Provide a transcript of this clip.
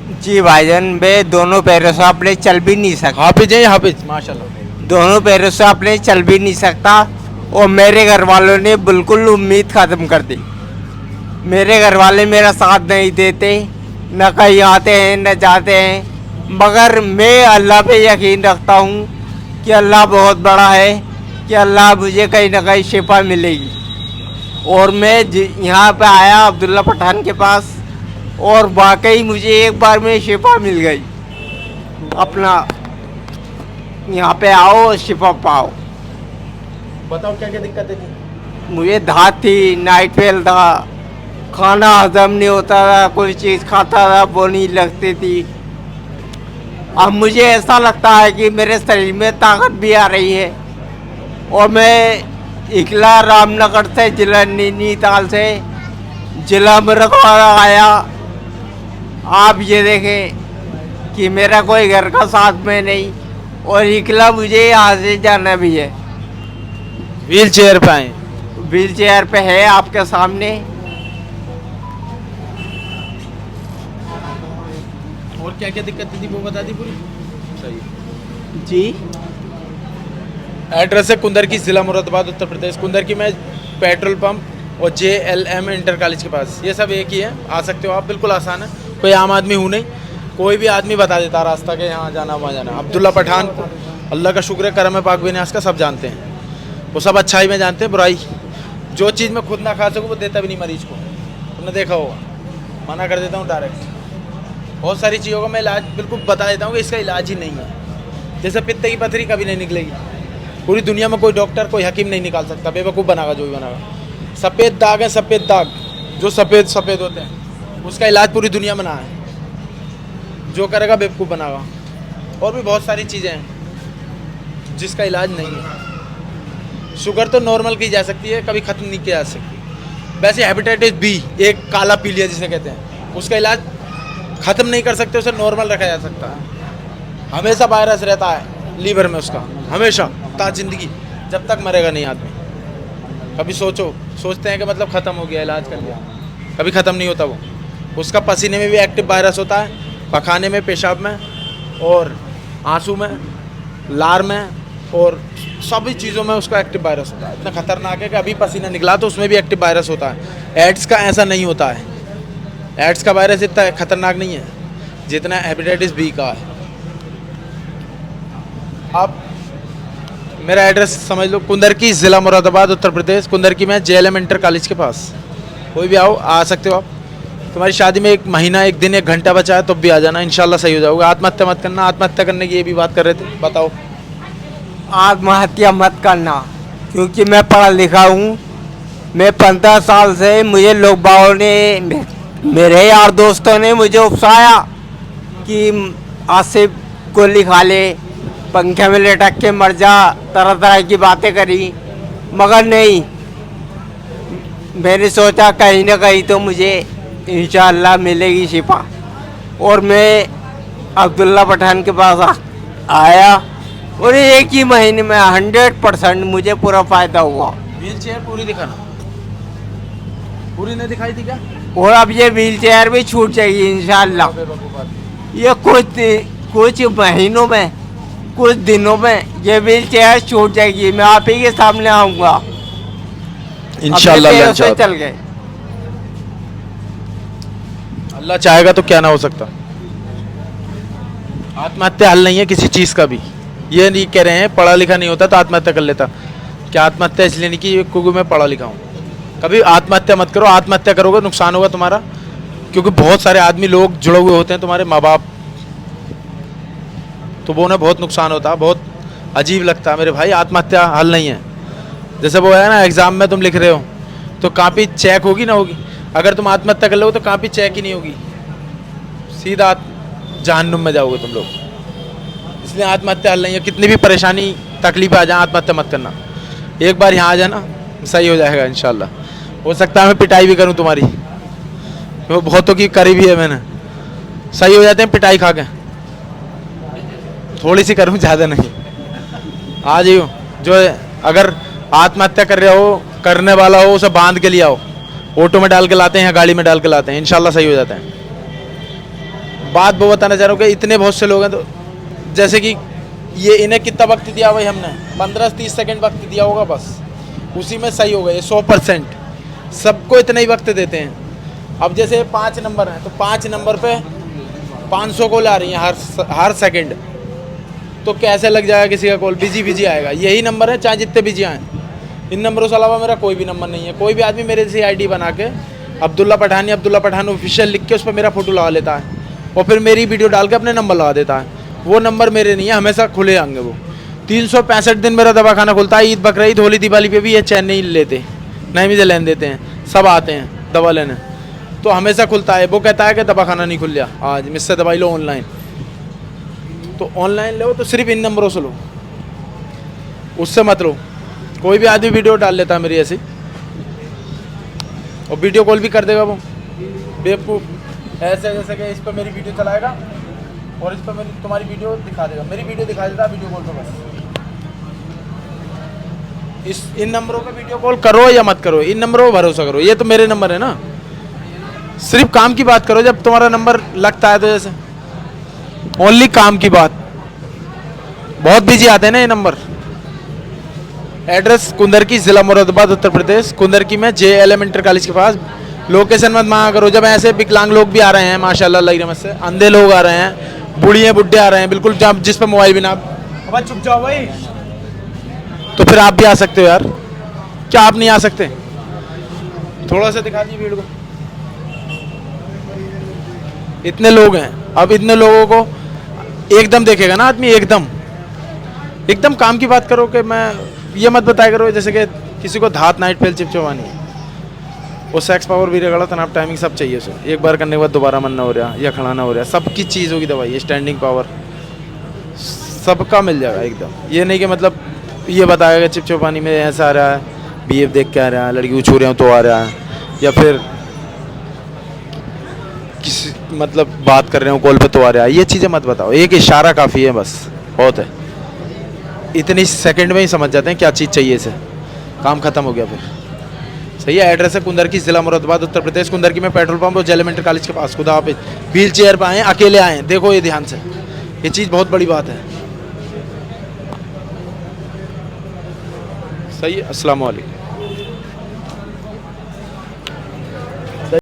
जी भाईजान, मैं दोनों पैरों से अपने चल भी नहीं सकता। हाफिज है, हाफिज माशाल्लाह। दोनों पैरों से अपने चल भी नहीं सकता। और मेरे घर वालों ने बिल्कुल उम्मीद ख़त्म कर दी। मेरे घर वाले मेरा साथ नहीं देते, न कहीं आते हैं न जाते हैं। मगर मैं अल्लाह पे यकीन रखता हूँ कि अल्लाह बहुत बड़ा है, कि अल्लाह मुझे कहीं ना कहीं शिफा मिलेगी। और मैं यहाँ पे आया अब्दुल्ला पठान के पास, और वाकई मुझे एक बार में शिफा मिल गई। अपना यहाँ पे आओ, शिफा पाओ। बताओ क्या क्या दिक्कतें थी? मुझे धात थी, नाइट फेल था, खाना हजम नहीं होता था, कोई चीज़ खाता था वो नहीं लगती थी। अब मुझे ऐसा लगता है कि मेरे शरीर में ताकत भी आ रही है। और मैं इकला रामनगर से जिला नैनीताल से जिला मुरादाबाद आया। आप ये देखें कि मेरा कोई घर का साथ में नहीं, और इकला मुझे यहाँ से जाना भी है। व्हील चेयर पे आए। व्हील चेयर पे है आपके सामने। और क्या क्या दिक्कतें थी वो बता दी पूरी। सही। जी, एड्रेस है कुंदर की, जिला मुरादाबाद, उत्तर प्रदेश। कुंदर की में पेट्रोल पंप और JLM इंटर कॉलेज के पास, ये सब एक ही है। आ सकते हो आप, बिल्कुल आसान है। कोई आम आदमी हूँ नहीं, कोई भी आदमी बता देता रास्ता के यहाँ जाना वहाँ जाना। अब्दुल्ला पठान, अल्लाह का शुक्र है, करम पाक बिन का सब जानते हैं। वो सब अच्छाई में जानते हैं, बुराई जो चीज़ मैं खुद ना खा सकूँ वो देता भी नहीं मरीज को। तुमने देखा होगा, मना कर देता हूँ डायरेक्ट। बहुत सारी चीज़ों का मैं इलाज बिल्कुल बता देता हूँ कि इसका इलाज ही नहीं है। जैसे पित्ते की पथरी कभी नहीं निकलेगी, पूरी दुनिया में कोई डॉक्टर कोई हकीम नहीं निकाल सकता, बेवकूफ़ बनागा जो भी बनागा। सफ़ेद दाग है, सफ़ेद दाग जो सफ़ेद सफ़ेद होते हैं, उसका इलाज पूरी दुनिया में ना है। जो करेगा बेवकूफ़ बनागा। और भी बहुत सारी चीज़ें हैं जिसका इलाज नहीं है। शुगर तो नॉर्मल की जा सकती है, कभी ख़त्म नहीं किया जा सकती। वैसे हेपेटाइटिस बी, एक काला पीलिया जिसे कहते हैं, उसका इलाज ख़त्म नहीं कर सकते, उसे नॉर्मल रखा जा सकता है। हमेशा वायरस रहता है लीवर में उसका, हमेशा ता जिंदगी, जब तक मरेगा नहीं आदमी। कभी सोचते हैं कि मतलब ख़त्म हो गया, इलाज कर लिया, कभी ख़त्म नहीं होता वो। उसका पसीने में भी एक्टिव वायरस होता है, पखाने में, पेशाब में, और आंसू में, लार में, और सभी चीज़ों में उसका एक्टिव वायरस होता है। इतना खतरनाक है कि अभी पसीना निकला तो उसमें भी एक्टिव वायरस होता है। एड्स का ऐसा नहीं होता है, एड्स का वायरस इतना खतरनाक नहीं है जितना हेपेटाइटिस बी का है। आप मेरा एड्रेस समझ लो, कुंदर की, ज़िला मुरादाबाद, उत्तर प्रदेश। कुंदर की में JLM इंटर कॉलेज के पास। कोई भी आओ, आ सकते हो आप। तुम्हारी शादी में 1 महीना 1 दिन 1 घंटा बचा है तो भी आ जाना, इंशाल्लाह सही हो जाओगे। आत्महत्या मत करना। आत्महत्या करने की ये भी बात कर रहे थे, बताओ। आत्महत्या मत करना, क्योंकि मैं पढ़ा लिखा हूँ। मैं 15 साल से, मुझे लोग बागों ने, मेरे यार दोस्तों ने मुझे उकसाया कि आज से गोली खा ले, पंखे में लटक के मर जा, तरह तरह की बातें करी। मगर नहीं, मैंने सोचा कहीं ना कहीं तो मुझे इंशाअल्लाह मिलेगी शिफा। और मैं अब्दुल्ला पठान के पास आया, और 1 ही महीने में 100% मुझे पूरा फ़ायदा हुआ। व्हील चेयर पूरी दिखाना, पूरी नहीं दिखाई थी क्या? और अब ये व्हील चेयर भी छूट जाएगी इंशाअल्लाह। ये कुछ महीनों में, कुछ दिनों में ये व्हील चेयर छूट जाएगी। मैं आप ही के सामने आऊँगा, इंशाअल्लाह से चल गए। अल्लाह चाहेगा तो क्या ना हो सकता। आत्महत्या हल नहीं है किसी चीज़ का भी। ये नहीं कह रहे हैं पढ़ा लिखा नहीं होता तो आत्महत्या कर लेता। क्या आत्महत्या इसलिए नहीं की क्योंकि मैं पढ़ा लिखा हूँ? कभी आत्महत्या मत करो। आत्महत्या करोगे नुकसान होगा तुम्हारा, क्योंकि बहुत सारे आदमी लोग जुड़े हुए होते हैं, तुम्हारे माँ बाप, तो वो उन्हें बहुत नुकसान होता है। बहुत अजीब लगता है मेरे भाई। आत्महत्या हल नहीं है। जैसे वो है ना, एग्ज़ाम में तुम लिख रहे हो तो कापी चेक होगी ना होगी। अगर तुम आत्महत्या कर लोगे तो कापी चेक ही नहीं होगी, सीधा जहन्नुम में जाओगे तुम लोग। इसलिए आत्महत्या हल नहीं है। कितनी भी परेशानी तकलीफ आ जाए, आत्महत्या मत करना। एक बार यहाँ आ जाना, सही हो जाएगा इंशाल्लाह। हो सकता है मैं पिटाई भी करूँ तुम्हारी, वो बहुतों की करी भी है मैंने। सही हो जाते हैं पिटाई खा के, थोड़ी सी करूँ, ज़्यादा नहीं। आ जाइयो। जो अगर आत्महत्या कर रहे हो, करने वाला हो, उसे बांध के लिए आओ। ऑटो में डाल के लाते हैं या गाड़ी में डाल के लाते हैं, इंशाल्लाह सही हो जाता है। बात वो बताना चाह रहा हूँ कि इतने बहुत से लोग हैं, तो जैसे कि ये इन्हें कितना वक्त दिया भाई हमने, 15-30 सेकंड वक्त दिया होगा बस, उसी में सही हो गए 100%। सबको इतना ही वक्त देते हैं। अब जैसे 5 नंबर हैं, तो 5 नंबर पे 500 कॉल आ रही हैं हर सेकंड, तो कैसे लग जाएगा किसी का कॉल, बिजी आएगा। यही नंबर है चाहे जितने बिजी आए, इन नंबरों से अलावा मेरा कोई भी नंबर नहीं है। कोई भी आदमी मेरे से आईडी बना के अब्दुल्ला पठान ऑफिशियल लिख के उस पर मेरा फोटो लगा लेता है और फिर मेरी वीडियो डाल के अपने नंबर लगा देता है। वो नंबर मेरे नहीं है, हमेशा खुले आएंगे वो। 365 दिन मेरा दवाखाना खुलता है। ईद बकरीद होली दिवाली पे भी ये चैन नहीं लेते, नहीं मुझे लेने देते हैं, सब आते हैं दवा लेने, तो हमेशा खुलता है। वो कहता है कि दवाखाना नहीं खुल गया आज, मुझसे दवाई लो ऑनलाइन, तो ऑनलाइन लो तो सिर्फ इन नंबरों से लो, उससे मत लो। कोई भी आदमी वीडियो डाल लेता है मेरी ऐसी, और वीडियो कॉल भी कर देगा वो बेवकूफ़ ऐसे, जैसे कि इस पर मेरी वीडियो चलाएगा और इस पर मेरी तुम्हारी वीडियो दिखा देगा, मेरी वीडियो दिखा देता वीडियो कॉल पर बस। इन नंबरों पे वीडियो कॉल करो या मत करो, इन नंबरों पर भरोसा करो, ये तो मेरे नंबर है ना। सिर्फ काम की बात करो जब तुम्हारा नंबर लगता है, तो जैसे ओनली काम की बात। बहुत बिजी आते हैं ना ये नंबर। एड्रेस कुंदरकी, जिला मुरादाबाद, उत्तर प्रदेश। कुंदरकी में JLM इंटर कॉलेज के पास। लोकेशन मत मांगा करो जब ऐसे विकलांग लोग भी आ रहे हैं, माशाल्लाह अल्लाह की रहमत से, अंधे लोग आ रहे हैं, बूढ़िए बुढ़े आ रहे हैं, बिल्कुल जब जिस पर मोबाइल भी ना। अब चुप जाओ भाई, तो फिर आप भी आ सकते हो यार, क्या आप नहीं आ सकते? थोड़ा सा दिखा दीजिए भीड़ को, इतने लोग हैं। अब इतने लोगों को एकदम देखेगा ना आदमी, एकदम काम की बात करो। कि मैं ये मत बताया करो जैसे कि किसी को धात नाइट फेल चिपचवानी है, वो सेक्स पावर भी रगड़ा तनाव टाइमिंग सब चाहिए उसे, एक बार करने के बाद दोबारा मन ना हो रहा या खड़ा ना हो रहा, सबकी चीज़ों की दवाई है, स्टैंडिंग पावर सबका मिल जाएगा एकदम। ये नहीं कि मतलब ये बताएगा चिपचपानी में ऐसा आ रहा है, BF देख के आ रहा है, लड़की को छू रहे हो तो आ रहा है, या फिर किसी मतलब बात कर रहे हो कॉल पे तो आ रहा है, ये चीज़ें मत बताओ। एक इशारा काफ़ी है बस, बहुत है। इतनी सेकंड में ही समझ जाते हैं क्या चीज़ चाहिए इसे, काम खत्म हो गया फिर। सही है। एड्रेस है कुंदरकी, जिला मुरादाबाद, उत्तर प्रदेश। कुंदरकी में पेट्रोल पंप और JLM इंटर कॉलेज के पास। खुदा हाफिज़। व्हील चेयर पर आएँ, अकेले आएँ, देखो ये ध्यान से, ये चीज़ बहुत बड़ी बात है। सही है। अस्सलाम वालेकुम।